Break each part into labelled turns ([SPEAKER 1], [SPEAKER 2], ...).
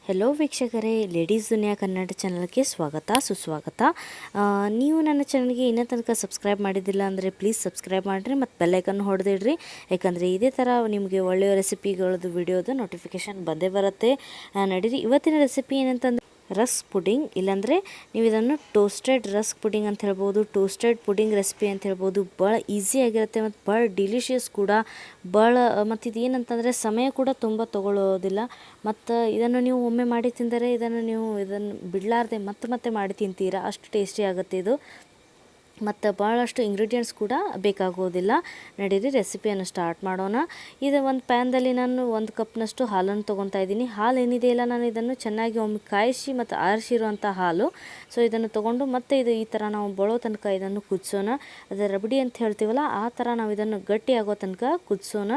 [SPEAKER 1] Hello ವೀಕ್ಷಕರೇ, ladies ದುನಿಯಾ ಕನ್ನಡ ಚಾನಲ್ಗೆ ಸ್ವಾಗತ ಸುಸ್ವಾಗತ. ನೀವು ನನ್ನ ಚಾನಲ್ಗೆ ಇನ್ನೂ ತನಕ ಸಬ್ಸ್ಕ್ರೈಬ್ ಮಾಡಿದ್ದಿಲ್ಲ ಅಂದರೆ ಪ್ಲೀಸ್ ಸಬ್ಸ್ಕ್ರೈಬ್ ಮಾಡಿರಿ ಮತ್ತು ಬೆಲ್ಲೈಕನ್ನು ಹೊಡೆದಿಡ್ರಿ. ಯಾಕಂದರೆ ಇದೇ ಥರ ನಿಮಗೆ ಒಳ್ಳೆಯ ರೆಸಿಪಿಗಳದ್ದು ವಿಡಿಯೋದು ನೋಟಿಫಿಕೇಷನ್ ಬಂದೇ ಬರುತ್ತೆ. ನಡೀರಿ, ಇವತ್ತಿನ ರೆಸಿಪಿ ಏನಂತಂದರೆ ರಸ್ಕ್ ಪುಡಿಂಗ್, ಇಲ್ಲಾಂದರೆ ನೀವು ಇದನ್ನು ಟೋಸ್ಟೆಡ್ ರಸ್ಕ್ ಪುಡಿಂಗ್ ಅಂತ ಹೇಳ್ಬೋದು, ಟೋಸ್ಟೆಡ್ ಪುಡಿಂಗ್ ರೆಸಿಪಿ ಅಂತ ಹೇಳ್ಬೋದು. ಭಾಳ ಈಸಿಯಾಗಿರುತ್ತೆ ಮತ್ತು ಭಾಳ ಡಿಲಿಷಿಯಸ್ ಕೂಡ. ಮತ್ತು ಇದೇನಂತಂದರೆ ಸಮಯ ಕೂಡ ತುಂಬ ತೊಗೊಳ್ಳೋದಿಲ್ಲ. ಮತ್ತು ಇದನ್ನು ನೀವು ಒಮ್ಮೆ ಮಾಡಿ ತಿಂದರೆ ಇದನ್ನು ಬಿಡಲಾರ್ದೆ ಮತ್ತೆ ಮಾಡಿ ತಿಂತೀರಾ, ಅಷ್ಟು ಟೇಸ್ಟಿ ಆಗುತ್ತೆ ಇದು. ಮತ್ತು ಭಾಳಷ್ಟು ಇಂಗ್ರೀಡಿಯೆಂಟ್ಸ್ ಕೂಡ ಬೇಕಾಗೋದಿಲ್ಲ. ನಡೀರಿ ರೆಸಿಪಿಯನ್ನು ಸ್ಟಾರ್ಟ್ ಮಾಡೋಣ. ಇದು ಒಂದು ಪ್ಯಾನ್ದಲ್ಲಿ ನಾನು 1 ಕಪ್ನಷ್ಟು ಹಾಲನ್ನು ತೊಗೊತಾ ಇದ್ದೀನಿ. ಹಾಲು ಏನಿದೆಯಲ್ಲ, ನಾನು ಇದನ್ನು ಚೆನ್ನಾಗಿ ಒಮ್ಮೆ ಕಾಯಿಸಿ ಮತ್ತು ಆರಿಸಿರುವಂಥ ಹಾಲು. ಸೊ ಇದನ್ನು ತೊಗೊಂಡು ಮತ್ತೆ ಇದು ಈ ಥರ ನಾವು ಬರೋ ತನಕ ಇದನ್ನು ಕುದಿಸೋಣ. ಅದು ರಬಡಿ ಅಂತ ಹೇಳ್ತೀವಲ್ಲ, ಆ ಥರ ನಾವು ಇದನ್ನು ಗಟ್ಟಿ ಆಗೋ ತನಕ ಕುದಿಸೋಣ.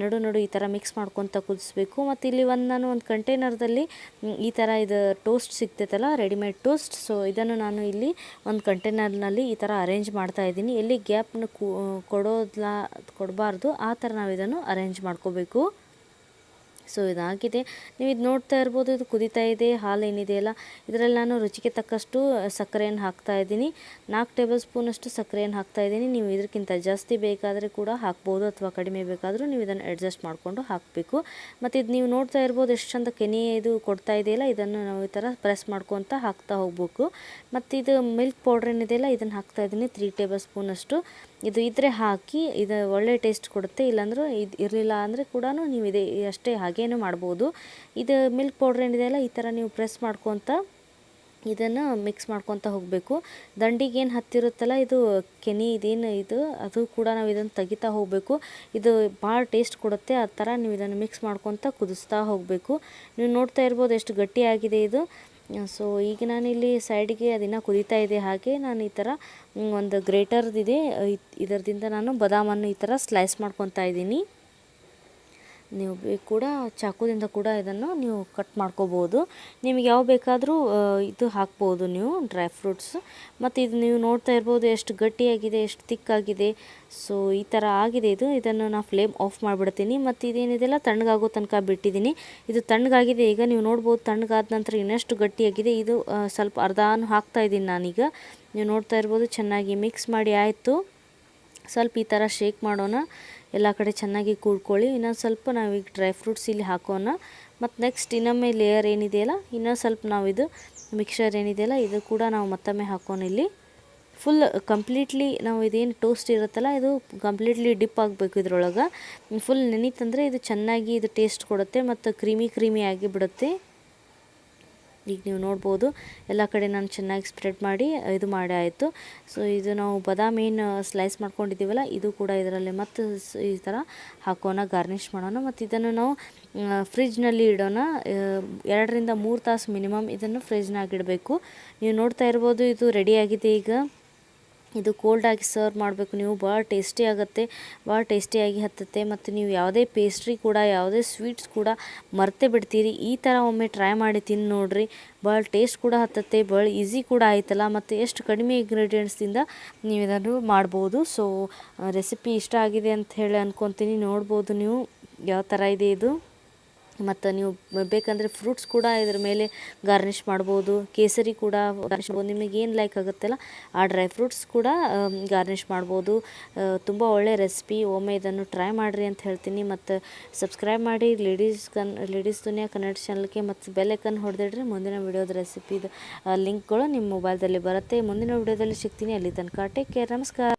[SPEAKER 1] ನಡು ಈ ಥರ ಮಿಕ್ಸ್ ಮಾಡ್ಕೊತ ಕುದಿಸ್ಬೇಕು. ಮತ್ತು ಇಲ್ಲಿ ನಾನು ಒಂದು ಕಂಟೈನರ್ದಲ್ಲಿ ಈ ಥರ ಇದು ಟೋಸ್ಟ್ ಸಿಗ್ತೈತಲ್ಲ, ರೆಡಿಮೇಡ್ ಟೋಸ್ಟ್. ಸೊ ಇದನ್ನು ನಾನು ಇಲ್ಲಿ ಒಂದು ಕಂಟೈನರ್ನಲ್ಲಿ ಈ ಥರ ಅರೇಂಜ್ ಮಾಡ್ತಾ ಇದ್ದೀನಿ. ಎಲ್ಲಿ ಗ್ಯಾಪ್ನ ಕೊಡಬಾರ್ದು, ಆ ಥರ ನಾವು ಇದನ್ನು ಅರೇಂಜ್ ಮಾಡ್ಕೋಬೇಕು. ಸೊ ಇದಾಗಿದೆ, ನೀವು ಇದು ನೋಡ್ತಾ ಇರ್ಬೋದು. ಇದು ಕುದೀತಾ ಇದೆ. ಹಾಲು ಏನಿದೆಯಲ್ಲ, ಇದರಲ್ಲಿ ನಾನು ರುಚಿಗೆ ತಕ್ಕಷ್ಟು ಸಕ್ಕರೆಯನ್ನು ಹಾಕ್ತಾ ಇದ್ದೀನಿ. 4 ಟೇಬಲ್ ಸ್ಪೂನಷ್ಟು ಸಕ್ಕರೆಯನ್ನು ಹಾಕ್ತಾ ಇದ್ದೀನಿ. ನೀವು ಇದಕ್ಕಿಂತ ಜಾಸ್ತಿ ಬೇಕಾದರೆ ಕೂಡ ಹಾಕ್ಬೋದು, ಅಥವಾ ಕಡಿಮೆ ಬೇಕಾದರೂ ನೀವು ಇದನ್ನು ಅಡ್ಜಸ್ಟ್ ಮಾಡಿಕೊಂಡು ಹಾಕಬೇಕು. ಮತ್ತು ಇದು ನೀವು ನೋಡ್ತಾ ಇರ್ಬೋದು ಎಷ್ಟು ಚಂದ ಕೆನೆ ಇದು ಕೊಡ್ತಾ ಇದೆಯಲ್ಲ, ಇದನ್ನು ನಾವು ಈ ಥರ ಪ್ರೆಸ್ ಮಾಡ್ಕೊತ ಹಾಕ್ತಾ ಹೋಗಬೇಕು. ಮತ್ತು ಇದು ಮಿಲ್ಕ್ ಪೌಡ್ರ್ ಏನಿದೆಯಲ್ಲ, ಇದನ್ನು ಹಾಕ್ತಾ ಇದ್ದೀನಿ 3 ಟೇಬಲ್ ಸ್ಪೂನಷ್ಟು. ಇದು ಇದ್ರೆ ಹಾಕಿ, ಇದು ಒಳ್ಳೆ ಟೇಸ್ಟ್ ಕೊಡುತ್ತೆ. ಇಲ್ಲಾಂದ್ರೆ ಇದು ಇರಲಿಲ್ಲ ಅಂದರೆ ಕೂಡ ನೀವು ಇದೆ ಅಷ್ಟೇ ಹಾಗೇನೂ ಮಾಡ್ಬೋದು. ಇದು ಮಿಲ್ಕ್ ಪೌಡ್ರ್ ಏನಿದೆಯಲ್ಲ, ಈ ಥರ ನೀವು ಪ್ರೆಸ್ ಮಾಡ್ಕೊತ ಇದನ್ನು ಮಿಕ್ಸ್ ಮಾಡ್ಕೊತ ಹೋಗಬೇಕು. ದಂಡಿಗೆ ಏನು ಹತ್ತಿರುತ್ತಲ್ಲ, ಇದು ಕೆನೆ ಇದೇನು ಇದು, ಅದು ಕೂಡ ನಾವು ಇದನ್ನು ತೆಗಿತಾ ಹೋಗಬೇಕು. ಇದು ಭಾಳ ಟೇಸ್ಟ್ ಕೊಡುತ್ತೆ. ಆ ಥರ ನೀವು ಇದನ್ನು ಮಿಕ್ಸ್ ಮಾಡ್ಕೊತ ಕುದಿಸ್ತಾ ಹೋಗಬೇಕು. ನೀವು ನೋಡ್ತಾ ಇರ್ಬೋದು ಎಷ್ಟು ಗಟ್ಟಿಯಾಗಿದೆ ಇದು. ಸೊ ಈಗ ನಾನಿಲ್ಲಿ ಸೈಡಿಗೆ ಅದನ್ನು ಕುದೀತಾ ಇದೆ. ಹಾಗೆ ನಾನು ಈ ಥರ ಒಂದು ಗ್ರೇಟರ್ದಿದೆ, ಇದರದಿಂದ ನಾನು ಬಾದಾಮನ್ನು ಈ ಥರ ಸ್ಲೈಸ್ ಮಾಡ್ಕೊತಾ ಇದ್ದೀನಿ. ನೀವು ಕೂಡ ಚಾಕುದಿಂದ ಕೂಡ ಇದನ್ನು ನೀವು ಕಟ್ ಮಾಡ್ಕೋಬೋದು. ನಿಮಗೆ ಯಾವ ಬೇಕಾದರೂ ಇದು ಹಾಕ್ಬೋದು ನೀವು ಡ್ರೈ ಫ್ರೂಟ್ಸ್. ಮತ್ತು ಇದು ನೀವು ನೋಡ್ತಾ ಇರ್ಬೋದು ಎಷ್ಟು ಗಟ್ಟಿಯಾಗಿದೆ, ಎಷ್ಟು ತಿಕ್ಕಾಗಿದೆ. ಸೊ ಈ ಥರ ಆಗಿದೆ ಇದು. ಇದನ್ನು ನಾನು ಫ್ಲೇಮ್ ಆಫ್ ಮಾಡಿಬಿಡ್ತೀನಿ. ಮತ್ತು ಇದೇನಿದೆಲ್ಲ ತಣ್ಣಗಾಗೋ ತನಕ ಬಿಟ್ಟಿದ್ದೀನಿ. ಇದು ತಣ್ಣಗಾಗಿದೆ. ಈಗ ನೀವು ನೋಡ್ಬೋದು, ತಣ್ಣಗಾದ ನಂತರ ಇನ್ನಷ್ಟು ಗಟ್ಟಿಯಾಗಿದೆ. ಇದು ಸ್ವಲ್ಪ ಅರ್ಧಾನು ಹಾಕ್ತಾ ಇದ್ದೀನಿ ನಾನೀಗ. ನೀವು ನೋಡ್ತಾ ಇರ್ಬೋದು, ಚೆನ್ನಾಗಿ ಮಿಕ್ಸ್ ಮಾಡಿ ಆಯಿತು. ಸ್ವಲ್ಪ ಈ ಥರ ಶೇಕ್ ಮಾಡೋಣ, ಎಲ್ಲ ಕಡೆ ಚೆನ್ನಾಗಿ ಕೂಡ್ಕೊಳ್ಳಿ. ಇನ್ನೊಂದು ಸ್ವಲ್ಪ ನಾವೀಗ ಡ್ರೈ ಫ್ರೂಟ್ಸ್ ಇಲ್ಲಿ ಹಾಕೋಣ. ಮತ್ತು ನೆಕ್ಸ್ಟ್ ಇನ್ನೊಮ್ಮೆ ಲೇಯರ್ ಏನಿದೆಯಲ್ಲ, ಇನ್ನೊಂದು ಸ್ವಲ್ಪ ನಾವು ಇದು ಮಿಕ್ಸರ್ ಏನಿದೆಯಲ್ಲ, ಇದು ಕೂಡ ನಾವು ಮತ್ತೊಮ್ಮೆ ಹಾಕೋಣ. ಇಲ್ಲಿ ಫುಲ್ ಕಂಪ್ಲೀಟ್ಲಿ ನಾವು ಇದೇನು ಟೋಸ್ಟ್ ಇರುತ್ತಲ್ಲ, ಇದು ಕಂಪ್ಲೀಟ್ಲಿ ಡಿಪ್ ಆಗಬೇಕು ಇದ್ರೊಳಗೆ. ಫುಲ್ ನೆನೀತಂದರೆ ಇದು ಚೆನ್ನಾಗಿ ಇದು ಟೇಸ್ಟ್ ಕೊಡುತ್ತೆ ಮತ್ತು ಕ್ರೀಮಿ ಆಗಿ ಬಿಡುತ್ತೆ. ಈಗ ನೀವು ನೋಡ್ಬೋದು ಎಲ್ಲ ಕಡೆ ನಾನು ಚೆನ್ನಾಗಿ ಸ್ಪ್ರೆಡ್ ಮಾಡಿ ಇದು ಮಾಡಿ ಆಯಿತು. ಸೊ ಇದು ನಾವು ಬಾದಾಮಿ ಏನು ಸ್ಲೈಸ್ ಮಾಡ್ಕೊಂಡಿದ್ದೀವಲ್ಲ, ಇದು ಕೂಡ ಇದರಲ್ಲಿ ಮತ್ತು ಈ ಥರ ಹಾಕೋಣ, ಗಾರ್ನಿಷ್ ಮಾಡೋಣ. ಮತ್ತು ಇದನ್ನು ನಾವು ಫ್ರಿಜ್ನಲ್ಲಿ ಇಡೋಣ. 2 ರಿಂದ 3 ತಾಸು ಮಿನಿಮಮ್ ಇದನ್ನು ಫ್ರಿಜ್ನಾಗ ಇಡಬೇಕು. ನೀವು ನೋಡ್ತಾ ಇರ್ಬೋದು, ಇದು ರೆಡಿಯಾಗಿದೆ. ಈಗ ಇದು ಕೋಲ್ಡಾಗಿ ಸರ್ವ್ ಮಾಡಬೇಕು ನೀವು. ಭಾಳ ಟೇಸ್ಟಿ ಆಗುತ್ತೆ, ಭಾಳ ಟೇಸ್ಟಿಯಾಗಿ ಹತ್ತುತ್ತೆ. ಮತ್ತು ನೀವು ಯಾವುದೇ ಪೇಸ್ಟ್ರಿ ಕೂಡ, ಯಾವುದೇ ಸ್ವೀಟ್ಸ್ ಕೂಡ ಮರ್ತೇ ಬಿಡ್ತೀರಿ. ಈ ಥರ ಒಮ್ಮೆ ಟ್ರೈ ಮಾಡಿ ತಿಂದು ನೋಡಿರಿ. ಭಾಳ ಟೇಸ್ಟ್ ಕೂಡ ಹತ್ತುತ್ತೆ, ಭಾಳ ಈಸಿ ಕೂಡ ಆಯ್ತಲ್ಲ. ಮತ್ತು ಎಷ್ಟು ಕಡಿಮೆ ಇಂಗ್ರೀಡಿಯೆಂಟ್ಸಿಂದ ನೀವು ಇದನ್ನು ಮಾಡ್ಬೋದು. ಸೊ ರೆಸಿಪಿ ಇಷ್ಟ ಆಗಿದೆ ಅಂತ ಹೇಳಿ ಅಂದ್ಕೊತೀನಿ. ನೋಡ್ಬೋದು ನೀವು ಯಾವ ಥರ ಇದೆ ಇದು. ಮತ್ತು ನೀವು ಬೇಕಂದರೆ ಫ್ರೂಟ್ಸ್ ಕೂಡ ಇದ್ರ ಮೇಲೆ ಗಾರ್ನಿಷ್ ಮಾಡ್ಬೋದು. ಕೇಸರಿ ಕೂಡ ಗಾರ್ನಿಷ್ ಮಾಡ್ಬೋದು. ನಿಮಗೆ ಏನು ಲೈಕ್ ಆಗುತ್ತಲ್ಲ ಆ ಡ್ರೈ ಫ್ರೂಟ್ಸ್ ಕೂಡ ಗಾರ್ನಿಷ್ ಮಾಡ್ಬೋದು. ತುಂಬ ಒಳ್ಳೆಯ ರೆಸಿಪಿ. ಒಮ್ಮೆ ಇದನ್ನು ಟ್ರೈ ಮಾಡಿರಿ ಅಂತ ಹೇಳ್ತೀನಿ. ಮತ್ತು ಸಬ್ಸ್ಕ್ರೈಬ್ ಮಾಡಿ ಲೇಡೀಸ್ ದುನಿಯಾ ಕನ್ನಡ ಚಾನಲ್ಗೆ. ಮತ್ತು ಬೆಲ್ಲೈಕನ್ ಹೊಡೆದಿಡ್ರಿ. ಮುಂದಿನ ವಿಡಿಯೋದ ರೆಸಿಪಿದು ಲಿಂಕ್ಗಳು ನಿಮ್ಮ ಮೊಬೈಲ್ದಲ್ಲಿ ಬರುತ್ತೆ. ಮುಂದಿನ ವಿಡಿಯೋದಲ್ಲಿ ಸಿಗ್ತೀನಿ. ಅಲ್ಲಿ ತನಕ ಟೇಕ್ ಕೇರ್. ನಮಸ್ಕಾರ.